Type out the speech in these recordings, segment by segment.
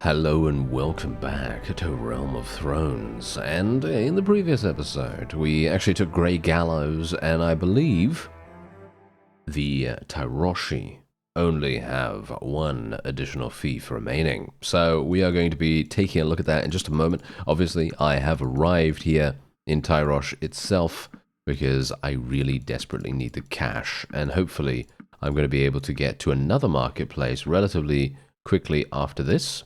Hello and welcome back to Realm of Thrones, and in the previous episode we actually took Grey Gallows, and I believe the Tyroshi only have one additional fief remaining. So we are going to be taking a look at that in just a moment. Obviously I have arrived here in Tyrosh itself because I really desperately need the cash, and hopefully I'm going to be able to get to another marketplace relatively quickly after this.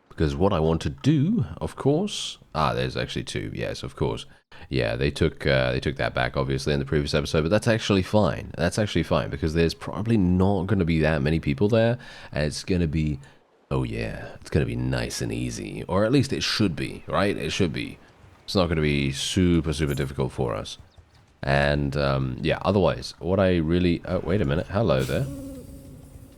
Because what I want to do, of course... there's actually two. Yes, of course. Yeah, they took that back, obviously, in the previous episode, but that's actually fine. That's actually fine, because there's probably not going to be that many people there, and it's going to be... Oh, yeah. It's going to be nice and easy. Or at least it should be, right? It should be. It's not going to be super, super difficult for us. And, yeah, otherwise, what I really... Oh, wait a minute. Hello there.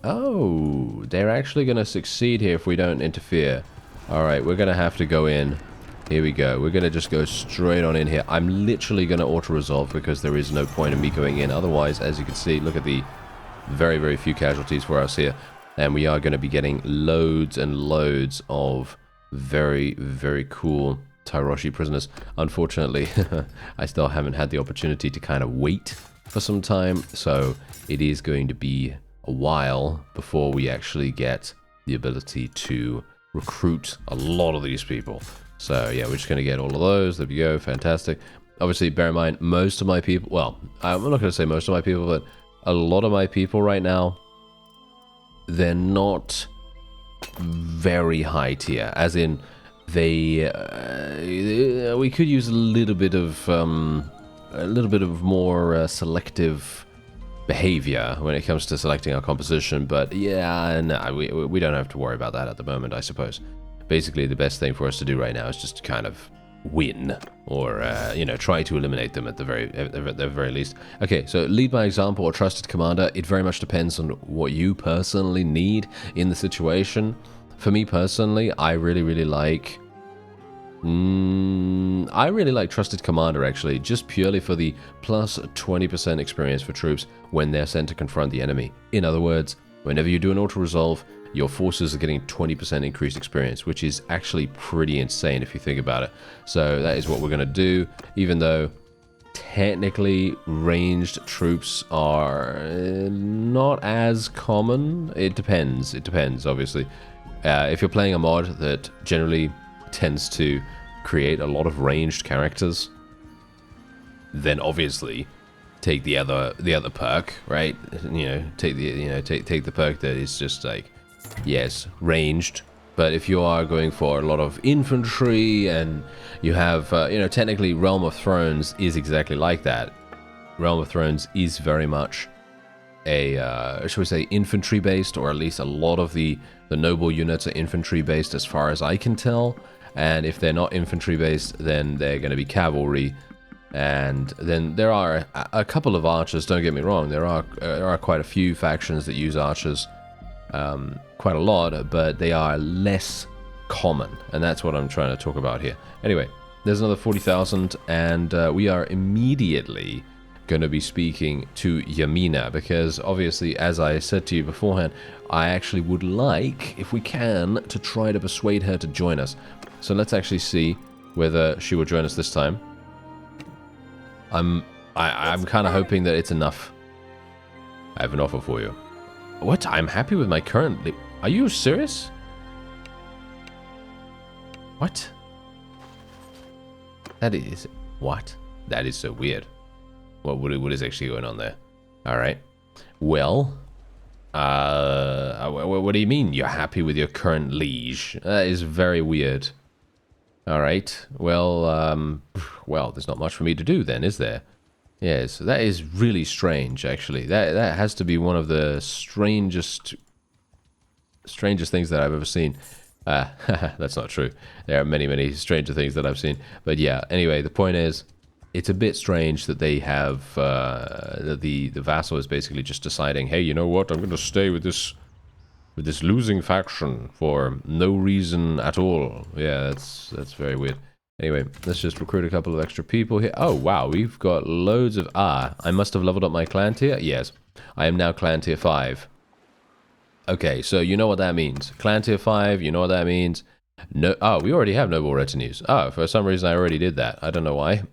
Oh, they're actually going to succeed here if we don't interfere. Alright, we're going to have to go in. Here we go. We're going to just go straight on in here. I'm literally going to auto-resolve because there is no point in me going in. Otherwise, as you can see, look at the very, very few casualties for us here. And we are going to be getting loads and loads of very, very cool Tyroshi prisoners. Unfortunately, I still haven't had the opportunity to kind of wait for some time. So it is going to be a while before we actually get the ability to recruit a lot of these people. So yeah, we're just going to get all of those. There we go. Fantastic. Obviously, bear in mind, most of my people, well, I'm not going to say most of my people, but a lot of my people right now, they're not very high tier, as in they, we could use a little bit of more selective behavior when it comes to selecting our composition, but yeah, no, we don't have to worry about that at the moment, I suppose. Basically, the best thing for us to do right now is just kind of win, or you know, try to eliminate them at the very least. Okay, so lead by example or trusted commander. It very much depends on what you personally need in the situation. For me personally, I really like. I really like Trusted Commander, actually, just purely for the plus 20% experience for troops when they're sent to confront the enemy. In other words, whenever you do an auto-resolve, your forces are getting 20% increased experience, which is actually pretty insane if you think about it. So that is what we're going to do, even though technically ranged troops are not as common. It depends, obviously. If you're playing a mod that generally tends to create a lot of ranged characters, then obviously take the other perk, right? You know, take the perk that is just like, yes, ranged. But if you are going for a lot of infantry and you have you know, technically Realm of Thrones is exactly like that. Realm of Thrones is very much a should we say infantry based, or at least a lot of the noble units are infantry based as far as I can tell. And if they're not infantry based, then they're going to be cavalry. And then there are a couple of archers, don't get me wrong, there are quite a few factions that use archers quite a lot, but they are less common, and that's what I'm trying to talk about here. Anyway, there's another 40,000, and we are immediately going to be speaking to Yamina, because obviously, as I said to you beforehand, I actually would like, if we can, to try to persuade her to join us. So let's actually see whether she will join us this time. I'm kind of hoping that it's enough. I have an offer for you. What? I'm happy with my current... Are you serious? What? That is... What? That is so weird. What is actually going on there? Alright. Well... what do you mean you're happy with your current liege? That is very weird. Alright, well, well, there's not much for me to do then, is there? Yes, that is really strange, actually. That has to be one of the strangest things that I've ever seen. That's not true. There are many stranger things that I've seen. But yeah, anyway, the point is, it's a bit strange that they have, the vassal is basically just deciding, hey, you know what, I'm going to stay with this losing faction for no reason at all. Yeah, that's very weird. Anyway, let's just recruit a couple of extra people here. Oh, wow, we've got loads of... I must have leveled up my clan tier? Yes, I am now clan tier 5. Okay, so you know what that means. Clan tier 5, you know what that means. No, oh, we already have noble retinues. Oh, for some reason I already did that. I don't know why.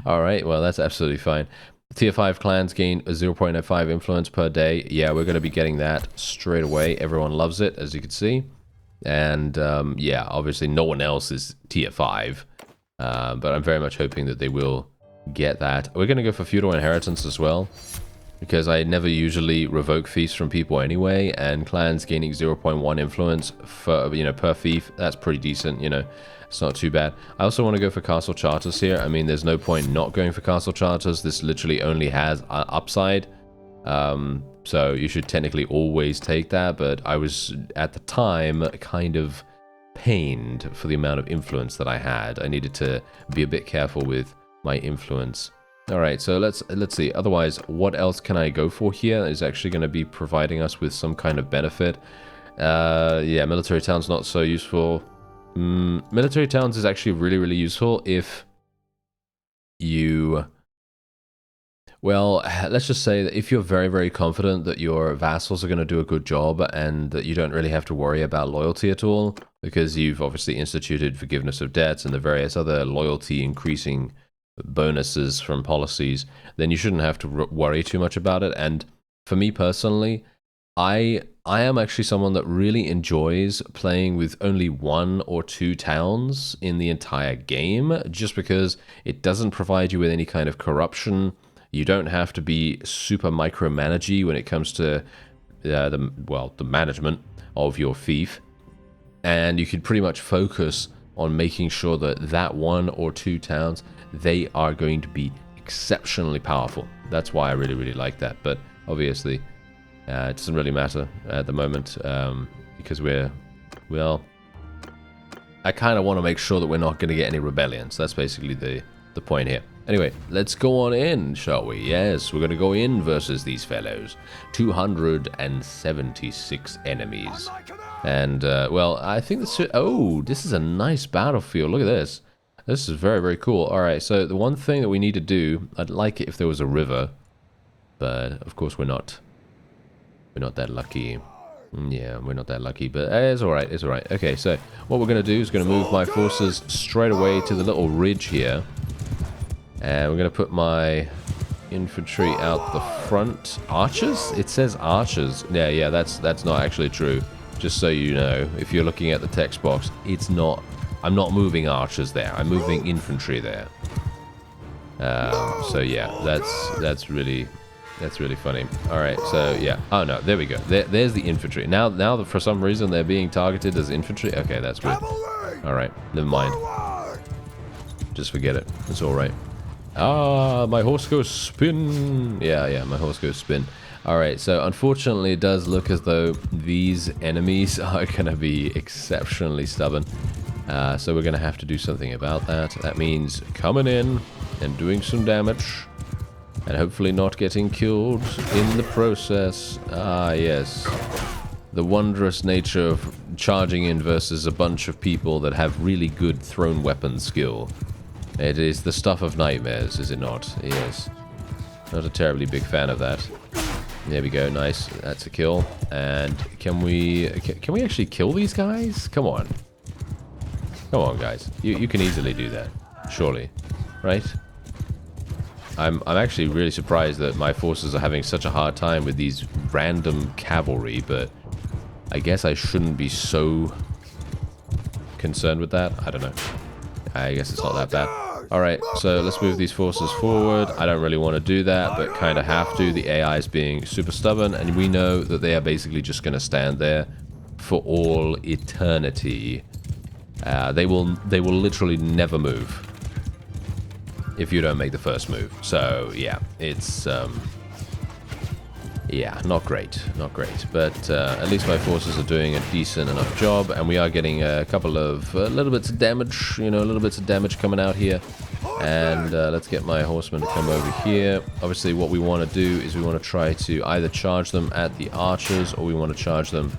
Alright, well, that's absolutely fine. Tier 5 clans gain a 0.05 influence per day. Yeah, we're going to be getting that straight away. Everyone loves it, as you can see. And, yeah, obviously no one else is tier 5. But I'm very much hoping that they will get that. We're going to go for feudal inheritance as well, because I never usually revoke fiefs from people anyway, and clans gaining 0.1 influence for, per fief, that's pretty decent, It's not too bad. I also want to go for castle charters here. I mean, there's no point not going for castle charters. This literally only has upside. So you should technically always take that, but I was, at the time, kind of pained for the amount of influence that I had. I needed to be a bit careful with my influence. Alright, so let's see. Otherwise, what else can I go for here? Is actually going to be providing us with some kind of benefit. Yeah, military towns not so useful. Military towns is actually really, really useful if you... Well, let's just say that if you're very, very confident that your vassals are going to do a good job and that you don't really have to worry about loyalty at all, because you've obviously instituted forgiveness of debts and the various other loyalty increasing bonuses from policies, then you shouldn't have to worry too much about it. And for me personally, I am actually someone that really enjoys playing with only 1 or 2 towns in the entire game, just because it doesn't provide you with any kind of corruption. You don't have to be super micromanagey when it comes to the management of your fief, and you can pretty much focus on making sure that 1 or 2 towns, they are going to be exceptionally powerful. That's why I really, really like that. But obviously, it doesn't really matter at the moment, because well, I kind of want to make sure that we're not going to get any rebellions. That's basically the point here. Anyway, let's go on in, shall we? Yes, we're going to go in versus these fellows. 276 enemies. And, well, I think this... Oh, this is a nice battlefield. Look at this. This is very, very cool. Alright, so the one thing that we need to do... I'd like it if there was a river. But, of course, we're not. We're not that lucky. Yeah, we're not that lucky, but it's alright, it's alright. Okay, so what we're going to do is going to move my forces straight away to the little ridge here. And we're going to put my infantry out the front. Archers? It says archers. Yeah, that's not actually true. Just so you know, if you're looking at the text box, it's not... I'm not moving archers there. I'm moving infantry there. So yeah, that's really funny. All right, so yeah. Oh no, there we go. There's the infantry. Now that for some reason they're being targeted as infantry. Okay, that's good. All right, never mind. Just forget it. It's all right. Ah, my horse goes spin. Yeah, my horse goes spin. Alright, so unfortunately it does look as though these enemies are going to be exceptionally stubborn. So we're going to have to do something about that. That means coming in and doing some damage. And hopefully not getting killed in the process. Ah, yes. The wondrous nature of charging in versus a bunch of people that have really good thrown weapon skill. It is the stuff of nightmares, is it not? Yes. Not a terribly big fan of that. There we go, nice. That's a kill. And can we actually kill these guys? Come on. Come on, guys. You can easily do that. Surely. Right? I'm actually really surprised that my forces are having such a hard time with these random cavalry, but I guess I shouldn't be so concerned with that. I don't know. I guess it's not that bad. Alright, so let's move these forces forward. I don't really want to do that, but kind of have to. The AI is being super stubborn, and we know that they are basically just going to stand there for all eternity. They will literally never move if you don't make the first move. So, yeah, it's... yeah, not great. Not great. But at least my forces are doing a decent enough job, and we are getting a couple of little bits of damage, little bits of damage coming out here. And let's get my horsemen to come over here. Obviously, what we want to do is we want to try to either charge them at the archers, or we want to charge them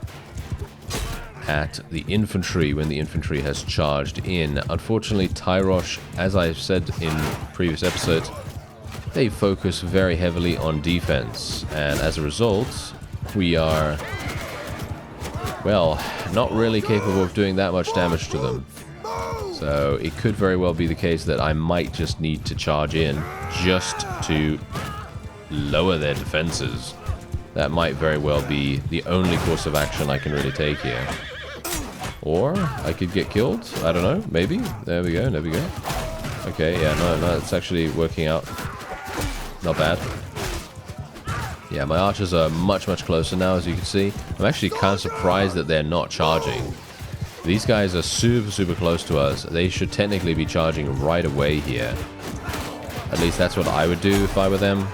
at the infantry when the infantry has charged in. Unfortunately, Tyrosh, as I've said in previous episodes, they focus very heavily on defense, and as a result, we are, well, not really capable of doing that much damage to them. So it could very well be the case that I might just need to charge in just to lower their defenses. That might very well be the only course of action I can really take here. Or I could get killed. I don't know. Maybe. There we go. There we go. Okay, yeah, no, it's actually working out. Not bad. Yeah, my archers are much, much closer now, as you can see. I'm actually kind of surprised that they're not charging. These guys are super, super close to us. They should technically be charging right away here. At least that's what I would do if I were them.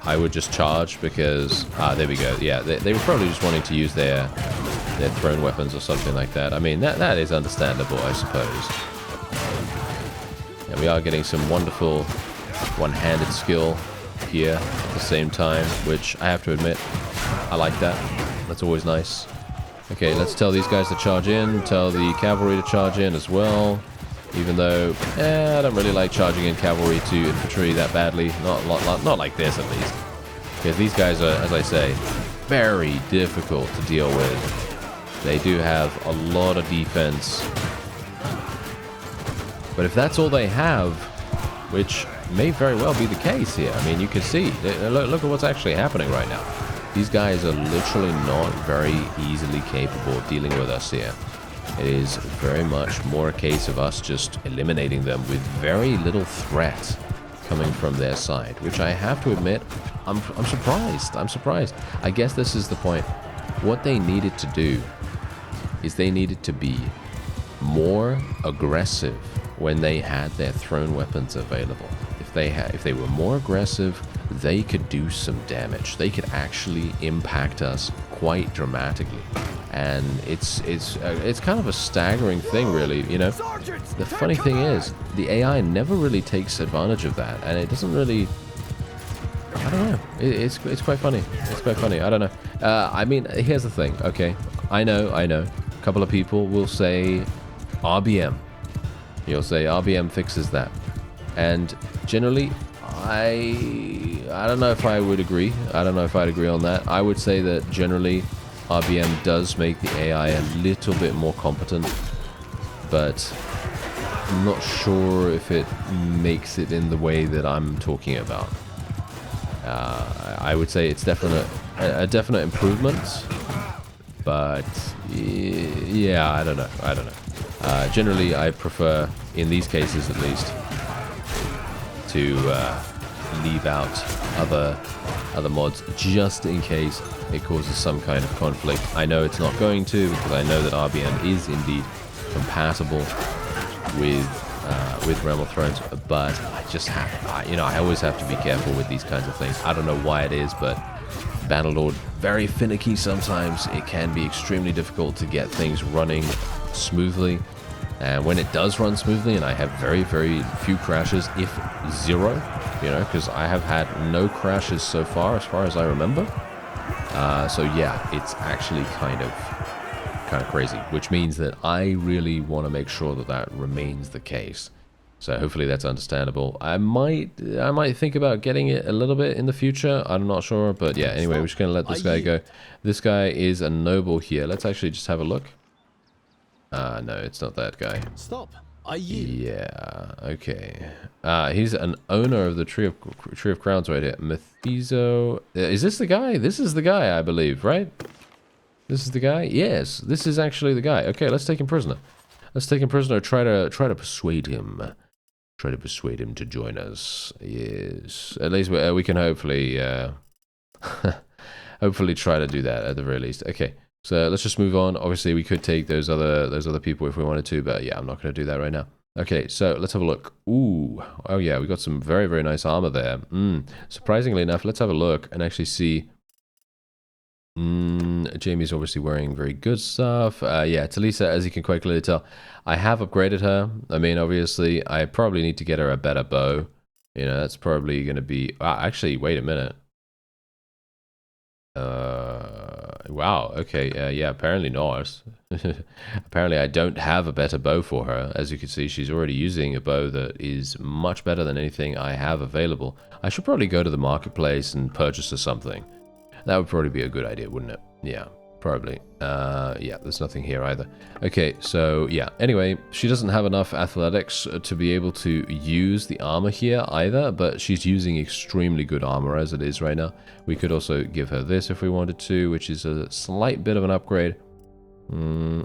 I would just charge because... Ah, there we go. Yeah, they were probably just wanting to use their thrown weapons or something like that. I mean, that is understandable, I suppose. And we are getting some wonderful one-handed skill here at the same time, which I have to admit, I like that. That's always nice. Okay, let's tell these guys to charge in, tell the cavalry to charge in as well. Even though, I don't really like charging in cavalry to infantry that badly. Not like this, at least. Because these guys are, as I say, very difficult to deal with. They do have a lot of defense. But if that's all they have, which may very well be the case here. I mean, you can see. Look at what's actually happening right now. These guys are literally not very easily capable of dealing with us here. It is very much more a case of us just eliminating them with very little threat coming from their side, which I have to admit, I'm surprised. I'm surprised. I guess this is the point. What they needed to do is they needed to be more aggressive when they had their thrown weapons available. If they were more aggressive, they could do some damage. They could actually impact us quite dramatically. And it's kind of a staggering thing, really, you know. The funny thing is, the AI never really takes advantage of that, and it doesn't really... I don't know. It's quite funny. It's quite funny. I don't know. I mean, here's the thing. Okay, I know. A couple of people will say RBM. You'll say RBM fixes that, and generally, I don't know if I would agree. I don't know if I'd agree on that. I would say that generally, RBM does make the AI a little bit more competent, but I'm not sure if it makes it in the way that I'm talking about. I would say it's a definite improvement, but yeah, I don't know. Generally, I prefer, in these cases at least, to leave out other mods just in case it causes some kind of conflict. I know it's not going to, because I know that RBM is indeed compatible with Realm of Thrones, but I just have, I always have to be careful with these kinds of things. I don't know why it is, but Bannerlord, very finicky sometimes. It can be extremely difficult to get things running smoothly. And when it does run smoothly, and I have very, very few crashes, if zero, because I have had no crashes so far as I remember. So yeah, it's actually kind of crazy, which means that I really want to make sure that remains the case. So hopefully that's understandable. I might think about getting it a little bit in the future. I'm not sure, but yeah. Anyway, we're just gonna let this guy go. This guy is a noble here. Let's actually just have a look. No, it's not that guy. Stop. I yield. Yeah. Okay. He's an owner of the Tree of Crowns right here. Methizo. Is this the guy? This is the guy, I believe, right? This is the guy? Yes, this is actually the guy. Okay, let's take him prisoner. Let's take him prisoner. Try to persuade him. Try to persuade him to join us. Yes. At least we can hopefully hopefully try to do that at the very least. Okay. So let's just move on. Obviously, we could take those other people if we wanted to, but yeah, I'm not going to do that right now. Okay, so let's have a look. Ooh, oh yeah, we got some very, very nice armor there. Surprisingly enough, let's have a look and actually see. Jamie's obviously wearing very good stuff. Yeah, Talisa, as you can quite clearly tell, I have upgraded her. I mean, obviously, I probably need to get her a better bow. That's probably going to be... actually, wait a minute. Wow, okay, yeah, apparently not. Apparently I don't have a better bow for her. As you can see, she's already using a bow that is much better than anything I have available. I should probably go to the marketplace and purchase her something. That would probably be a good idea, wouldn't it? Yeah, probably. Yeah, there's nothing here either. Okay, so yeah. Anyway, she doesn't have enough athletics to be able to use the armor here either, but she's using extremely good armor as it is right now. We could also give her this if we wanted to, which is a slight bit of an upgrade.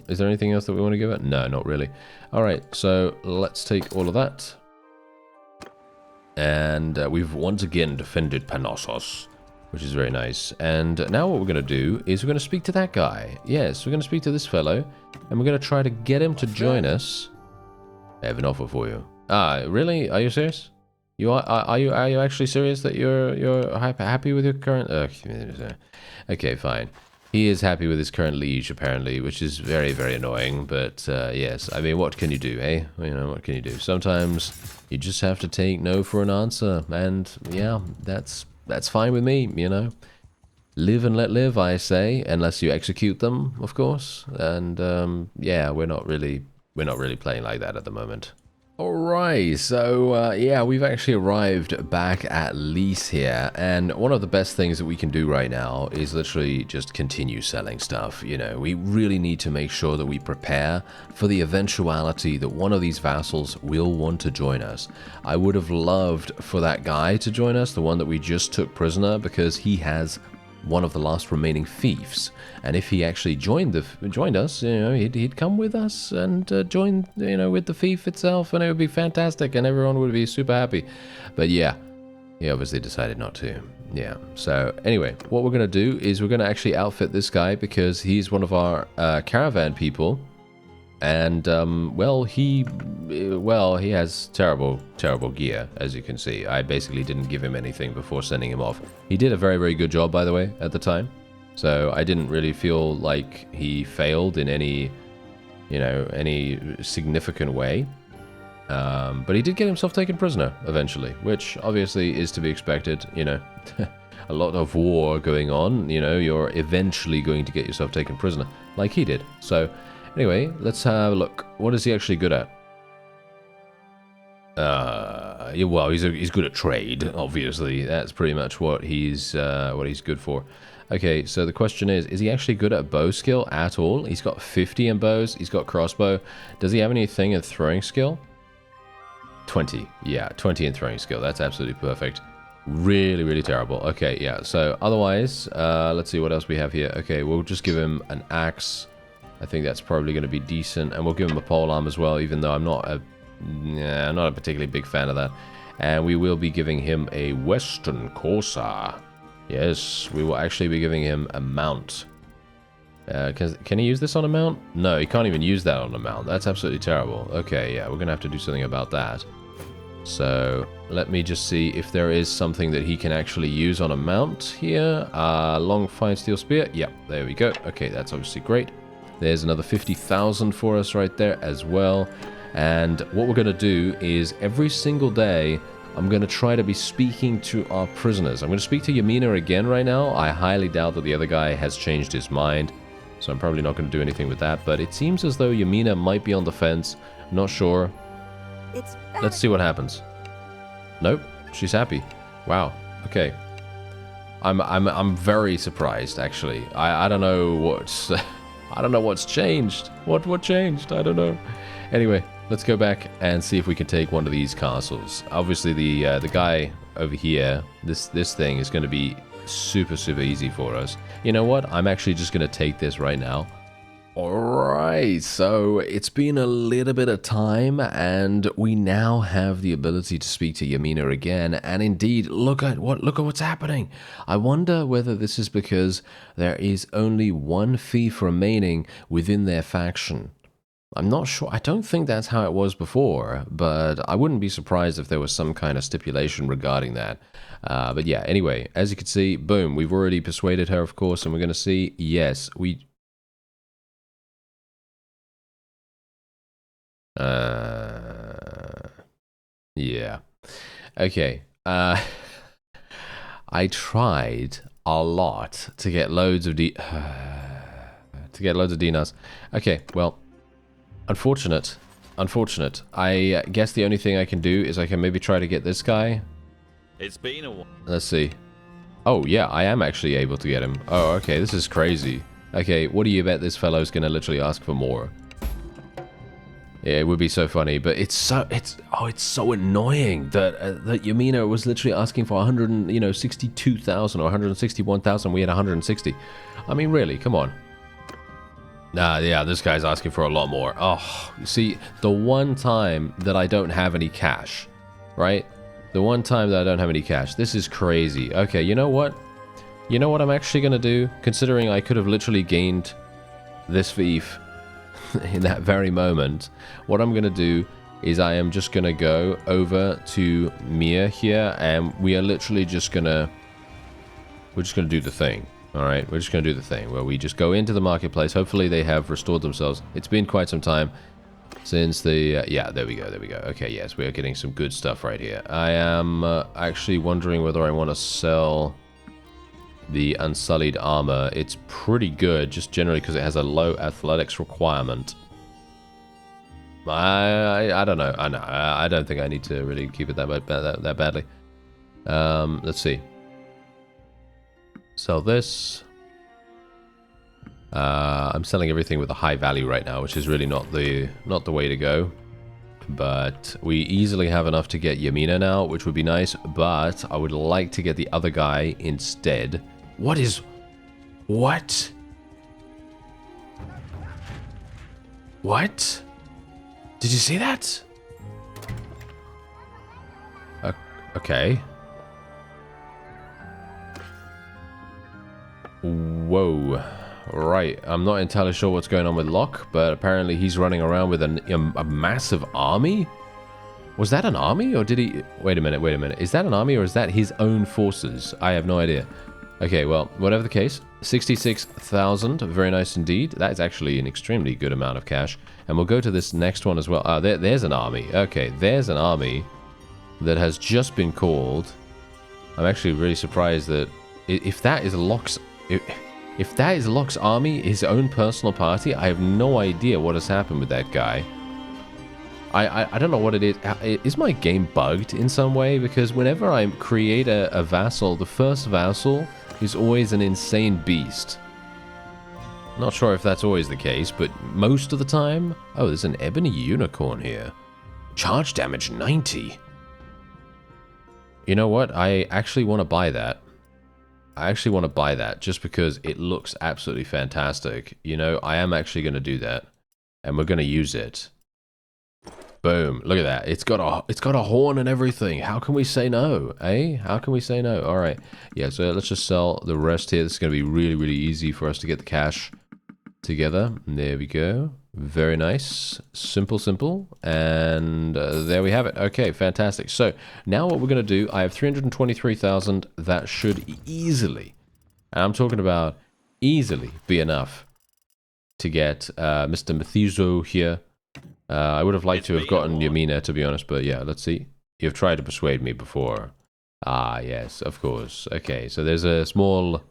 Is there anything else that we want to give her? No, not really. Alright, so let's take all of that. And we've once again defended Panossos, which is very nice. And now what we're going to do is we're going to speak to that guy. Yes, we're going to speak to this fellow, and we're going to try to get him to join us. I have an offer for you. Ah, really? Are you serious? You are you actually serious that you're happy with your current? Okay, fine. He is happy with his current liege, apparently, which is very, very annoying. But yes, I mean, what can you do, eh? You know, what can you do? Sometimes you just have to take no for an answer, and yeah, that's fine with me. You know, live and let live, I say, unless you execute them, of course. And yeah, we're not really playing like that at the moment. Alright, so yeah, we've actually arrived back at Lys here, and one of the best things that we can do right now is literally just continue selling stuff. You know, we really need to make sure that we prepare for the eventuality that one of these vassals will want to join us. I would have loved for that guy to join us, the one that we just took prisoner, because he has one of the last remaining fiefs, and if he actually joined us, you know, he'd come with us and join, you know, with the fief itself, and it would be fantastic, and everyone would be super happy. But yeah, he obviously decided not to. Yeah. So anyway, what we're gonna do is we're gonna actually outfit this guy because he's one of our caravan people. And, well, he has terrible gear, as you can see. I basically didn't give him anything before sending him off. He did a very, very good job, by the way, at the time. So I didn't really feel like he failed in any, you know, any significant way. But he did get himself taken prisoner, eventually, which obviously is to be expected, you know. A lot of war going on, you know, you're eventually going to get yourself taken prisoner, like he did. So anyway, let's have a look. What is he actually good at? Yeah, well, he's good at trade, obviously. That's pretty much what he's good for. Okay, so the question is he actually good at bow skill at all? He's got 50 in bows, he's got crossbow. Does he have anything in throwing skill? 20. Yeah, 20 in throwing skill. That's absolutely perfect. Really, really terrible. Okay, yeah, so otherwise, let's see what else we have here. Okay, we'll just give him an axe. I think that's probably going to be decent, and we'll give him a polearm as well, even though I'm not a particularly big fan of that. And we will be giving him a Western Corsair. Yes, we will actually be giving him a mount. Can he use this on a mount? No, he can't even use that on a mount. That's absolutely terrible. Okay, yeah, we're going to have to do something about that. So let me just see if there is something that he can actually use on a mount here. Long fine steel spear. Yep, there we go. Okay, that's obviously great. There's another 50,000 for us right there as well. And what we're going to do is every single day, I'm going to try to be speaking to our prisoners. I'm going to speak to Yamina again right now. I highly doubt that the other guy has changed his mind, so I'm probably not going to do anything with that. But it seems as though Yamina might be on the fence. Not sure. Let's see what happens. Nope, she's happy. Wow. Okay. I'm very surprised, actually. I don't know what's I don't know what's changed. What changed? I don't know. Anyway, let's go back and see if we can take one of these castles. Obviously, the guy over here, this thing is going to be super easy for us. You know what? I'm actually just going to take this right now. Alright, so it's been a little bit of time, and we now have the ability to speak to Yamina again, and indeed, look at what's happening. I wonder whether this is because there is only one fief remaining within their faction. I'm not sure. I don't think that's how it was before, but I wouldn't be surprised if there was some kind of stipulation regarding that. But yeah, anyway, as you can see, boom, we've already persuaded her, of course, and we're going to see, yes, we... yeah. Okay. I tried a lot to get loads of dinars. Okay, well, unfortunate. I guess the only thing I can do is I can maybe try to get this guy. It's been a while. Let's see. Oh, yeah, I am actually able to get him. Oh, okay, this is crazy. Okay, what do you bet this fellow's gonna literally ask for more? Yeah, it would be so funny, but it's so annoying that that Yamina was literally asking for 162,000 or 161,000. We had 160. I mean, really, come on. Nah, yeah, this guy's asking for a lot more. Oh, you see, the one time that I don't have any cash, right? The one time that I don't have any cash. This is crazy. Okay, you know what? You know what I'm actually gonna do? Considering I could have literally gained this fief in that very moment, what I'm gonna do is I am just gonna go over to Mia here, and we are literally just gonna do the thing. All right, we're just gonna do the thing where we just go into the marketplace. Hopefully they have restored themselves. It's been quite some time since the yeah, there we go. Okay, yes, we are getting some good stuff right here. I am actually wondering whether I want to sell the Unsullied armor. It's pretty good, just generally because it has a low athletics requirement. I don't know. I don't think I need to really keep it that badly. Let's see. Sell this. I'm selling everything with a high value right now, which is really not the way to go. But we easily have enough to get Yamina now, which would be nice. But I would like to get the other guy instead. What? What? Did you see that? Okay. Whoa. Right. I'm not entirely sure what's going on with Locke, but apparently he's running around with a massive army? Was that an army, or did he... Wait a minute. Is that an army, or is that his own forces? I have no idea. Okay, well, whatever the case, 66,000, very nice indeed. That is actually an extremely good amount of cash. And we'll go to this next one as well. There's an army. Okay, there's an army that has just been called. I'm actually really surprised that if that is Locke's... If that is Locke's army, his own personal party, I have no idea what has happened with that guy. I don't know what it is. Is my game bugged in some way? Because whenever I create a vassal, the first vassal is always an insane beast. Not sure if that's always the case, but most of the time... Oh, there's an ebony unicorn here. Charge damage 90. You know what? I actually want to buy that. I actually want to buy that just because it looks absolutely fantastic. You know, I am actually going to do that. And we're going to use it. Boom. Look at that. It's got a horn and everything. How can we say no? Eh? How can we say no? All right. Yeah, so let's just sell the rest here. This is going to be really, really easy for us to get the cash together. There we go. Very nice. Simple. And there we have it. Okay, fantastic. So now what we're going to do, I have 323,000. That should easily, and I'm talking about easily, be enough to get Mr. Methuso here. I would have liked to have gotten Yamina, to be honest, but yeah, let's see. You've tried to persuade me before. Ah, yes, of course. Okay, so there's a small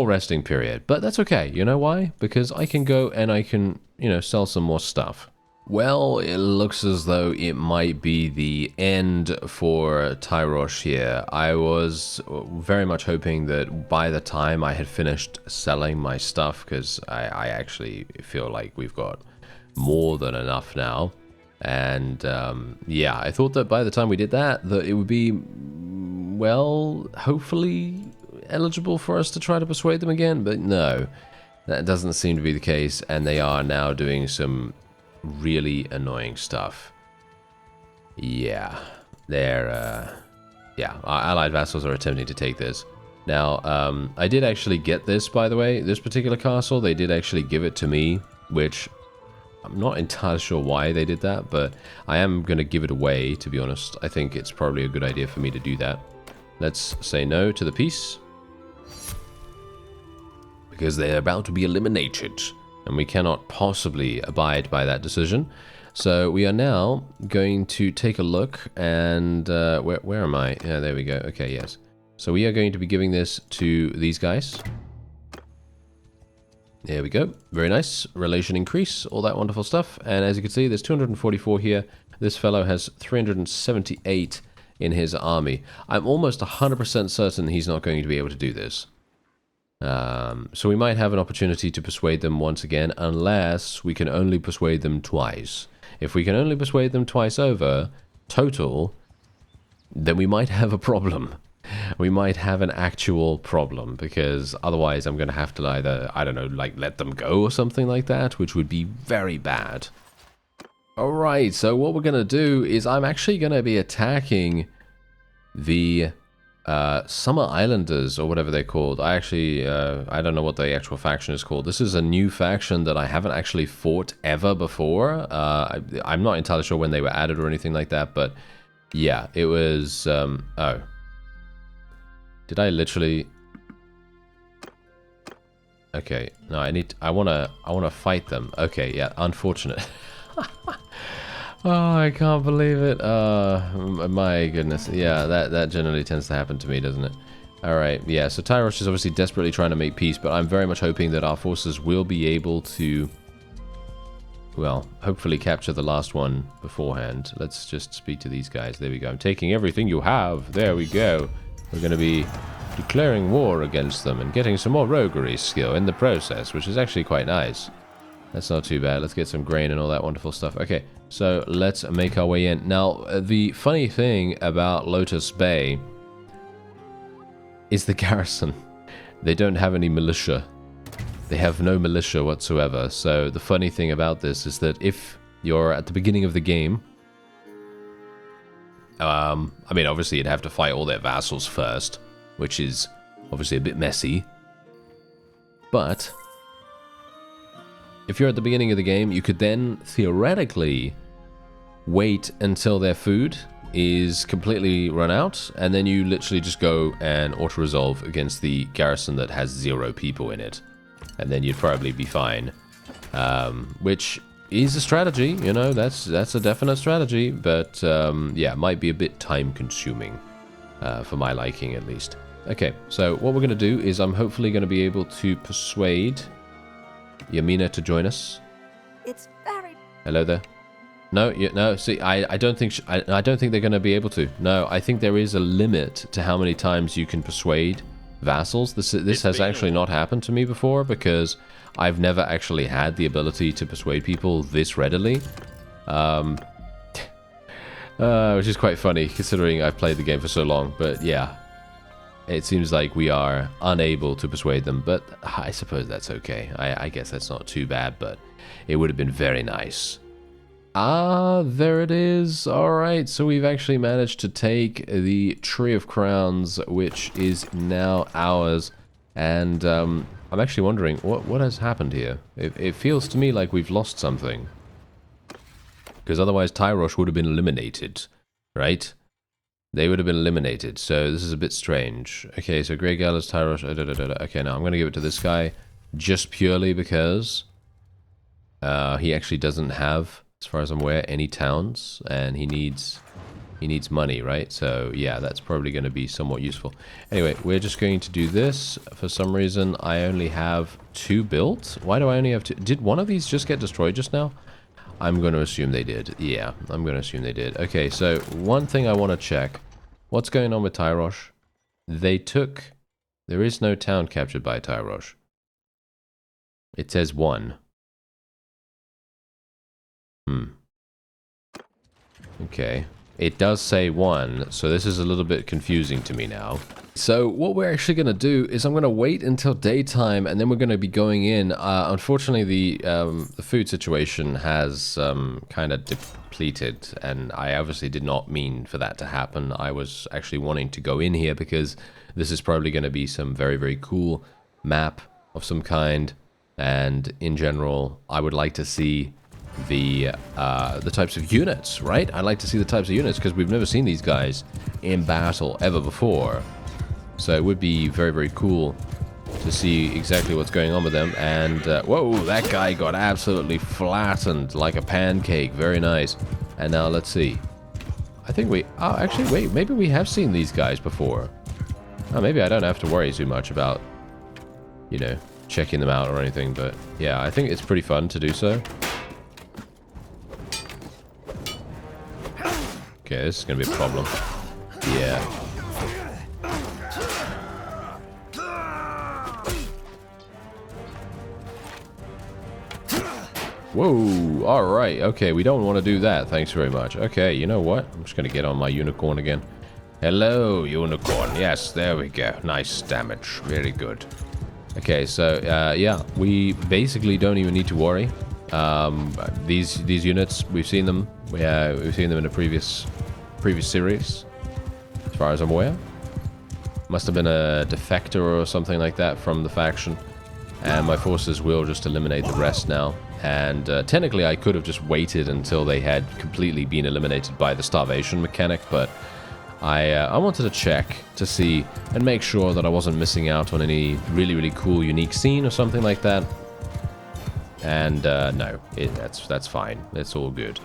resting period, but that's okay. You know why? Because I can go and I can, sell some more stuff. Well, it looks as though it might be the end for Tyrosh here. I was very much hoping that by the time I had finished selling my stuff, because I actually feel like we've got more than enough now. And yeah, I thought that by the time we did that it would be, well, hopefully eligible for us to try to persuade them again, but no, that doesn't seem to be the case, and they are now doing some really annoying stuff. Yeah, they're yeah, our allied vassals are attempting to take this. Now, I did actually get this, by the way, this particular castle. They did actually give it to me, which I'm not entirely sure why they did that, but I am going to give it away, to be honest. I think it's probably a good idea for me to do that. Let's say no to the peace, because they're about to be eliminated, and we cannot possibly abide by that decision. So we are now going to take a look, and where am I? Yeah, there we go. Okay, yes. So we are going to be giving this to these guys. There we go. Very nice. Relation increase, all that wonderful stuff. And as you can see, there's 244 here. This fellow has 378 in his army. I'm almost 100% certain he's not going to be able to do this. So we might have an opportunity to persuade them once again, unless we can only persuade them twice. If we can only persuade them twice over, total, then we might have a problem. We might have an actual problem, because otherwise I'm going to have to either, I don't know, like let them go or something like that, which would be very bad. Alright, so what we're going to do is I'm actually going to be attacking the Summer Islanders, or whatever they're called. I actually, I don't know what the actual faction is called. This is a new faction that I haven't actually fought ever before. I'm not entirely sure when they were added or anything like that, but yeah, it was, oh. Did I literally... Okay, no, I wanna fight them. Okay, yeah, unfortunate. Oh, I can't believe it. My goodness. Yeah, that generally tends to happen to me, doesn't it? Alright, yeah, so Tyrosh is obviously desperately trying to make peace, but I'm very much hoping that our forces will be able to, well, hopefully capture the last one beforehand. Let's just speak to these guys. There we go. I'm taking everything you have. There we go. We're going to be declaring war against them and getting some more roguery skill in the process, which is actually quite nice. That's not too bad. Let's get some grain and all that wonderful stuff. Okay, so let's make our way in. Now, the funny thing about Lotus Bay is the garrison. They don't have any militia. They have no militia whatsoever. So the funny thing about this is that if you're at the beginning of the game, I mean, obviously you'd have to fight all their vassals first, which is obviously a bit messy. But if you're at the beginning of the game, you could then theoretically wait until their food is completely run out, and then you literally just go and auto-resolve against the garrison that has 0 people in it. And then you'd probably be fine. Which is a strategy, you know, that's a definite strategy, but yeah, might be a bit time-consuming, for my liking at least. Okay, so what we're going to do is I'm hopefully going to be able to persuade Yamina to join us. It's very... Hello there. No, no. See, I don't think I don't think they're going to be able to. No, I think there is a limit to how many times you can persuade vassals. This has actually not happened to me before, because I've never actually had the ability to persuade people this readily. Which is quite funny considering I've played the game for so long. But yeah, it seems like we are unable to persuade them. But I suppose that's okay. I guess that's not too bad, but it would have been very nice. Ah, there it is. Alright, so we've actually managed to take the Tree of Crowns, which is now ours. And I'm actually wondering, what has happened here? It feels to me like we've lost something. Because otherwise Tyrosh would have been eliminated, right? They would have been eliminated, so this is a bit strange. Okay, so Grey Gallows, Tyrosh, okay, now I'm going to give it to this guy, just purely because he actually doesn't have, as far as I'm aware, any towns, and he needs money, right? So yeah, that's probably going to be somewhat useful. Anyway, we're just going to do this. For some reason, I only have 2 built. Why do I only have 2? Did one of these just get destroyed just now? I'm going to assume they did. Yeah, I'm going to assume they did. Okay, so one thing I want to check. What's going on with Tyrosh? They took... There is no town captured by Tyrosh. It says 1. Okay. It does say 1, so this is a little bit confusing to me now. So what we're actually going to do is I'm going to wait until daytime, and then we're going to be going in. Unfortunately, the food situation has kind of depleted, and I obviously did not mean for that to happen. I was actually wanting to go in here because this is probably going to be some very, very cool map of some kind, and in general, I would like to see the types of units, right? I'd like to see the types of units because we've never seen these guys in battle ever before. So it would be very, very cool to see exactly what's going on with them. And whoa, that guy got absolutely flattened like a pancake. Very nice. And now let's see. I think we... Oh, actually, wait. Maybe we have seen these guys before. Oh, maybe I don't have to worry too much about, you know, checking them out or anything. But yeah, I think it's pretty fun to do so. Okay, this is going to be a problem. Yeah. Whoa, alright, okay, we don't want to do that, thanks very much. Okay, you know what? I'm just going to get on my unicorn again. Hello, unicorn. Yes, there we go. Nice damage. Very good. Okay, so, yeah, we basically don't even need to worry. These units, we've seen them. We've seen them in a previous series, as far as I'm aware. Must have been a defector or something like that from the faction. And my forces will just eliminate the rest now. And technically I could have just waited until they had completely been eliminated by the starvation mechanic, but I wanted to check to see and make sure that I wasn't missing out on any really, really cool, unique scene or something like that. And no, that's fine. It's all good.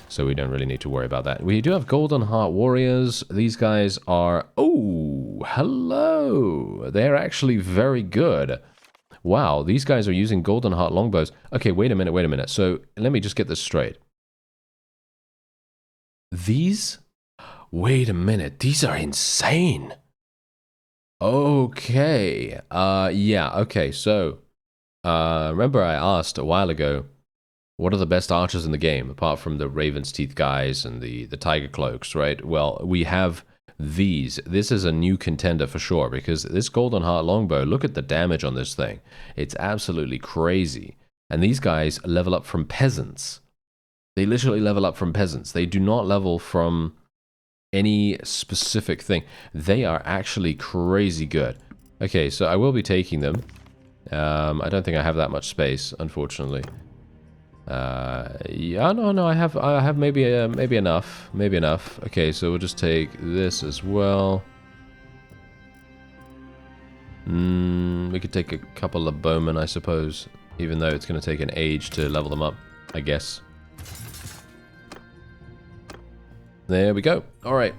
So we don't really need to worry about that. We do have Golden Heart Warriors. These guys are... Oh, hello! They're actually very good. Wow, these guys are using Golden Heart longbows. Okay, wait a minute. So, let me just get this straight. These? Wait a minute, these are insane. Okay, yeah, okay, so... remember I asked a while ago, what are the best archers in the game, apart from the Raven's Teeth guys and the Tiger Cloaks, right? Well, we have... these. This is a new contender for sure, because this Golden Heart longbow, look at the damage on this thing. It's absolutely crazy. And these guys level up from peasants. They literally level up from peasants. They do not level from any specific thing. They are actually crazy good. Okay, so I will be taking them. I don't think I have that much space, unfortunately. Yeah, no, I have maybe enough. Okay, so we'll just take this as well. We could take a couple of bowmen, I suppose, even though it's going to take an age to level them up, I guess. There we go. All right.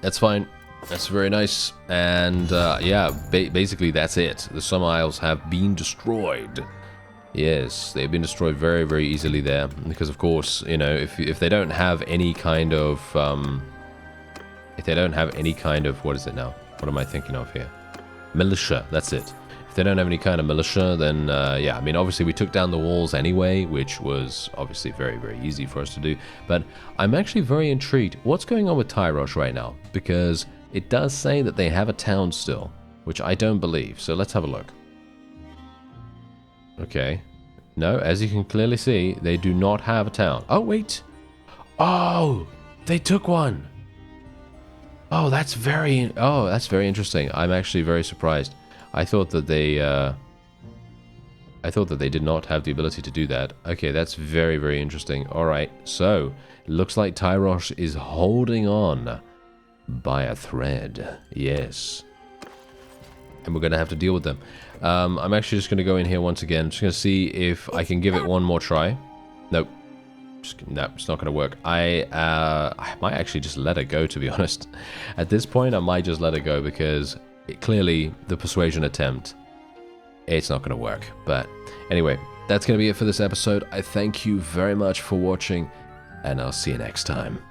That's fine. That's very nice. And yeah, basically that's it. The Summer Isles have been destroyed. Yes, they've been destroyed very, very easily there. Because, of course, you know, if they don't have any kind of... if they don't have any kind of... What is it now? What am I thinking of here? Militia, that's it. If they don't have any kind of militia, then, yeah, I mean, obviously we took down the walls anyway, which was obviously very, very easy for us to do. But I'm actually very intrigued. What's going on with Tyrosh right now? Because it does say that they have a town still, which I don't believe. So let's have a look. Okay. No, as you can clearly see, they do not have a town. Oh, wait. Oh, they took one. Oh, that's very interesting. I'm actually very surprised. I thought that they did not have the ability to do that. Okay, that's very, very interesting. All right. So, it looks like Tyrosh is holding on by a thread. Yes. And we're going to have to deal with them. I'm actually just going to go in here once again. Just going to see if I can give it one more try. Nope. No, it's not going to work. I might actually just let it go, to be honest. At this point, I might just let it go because clearly the persuasion attempt, it's not going to work. But anyway, that's going to be it for this episode. I thank you very much for watching, and I'll see you next time.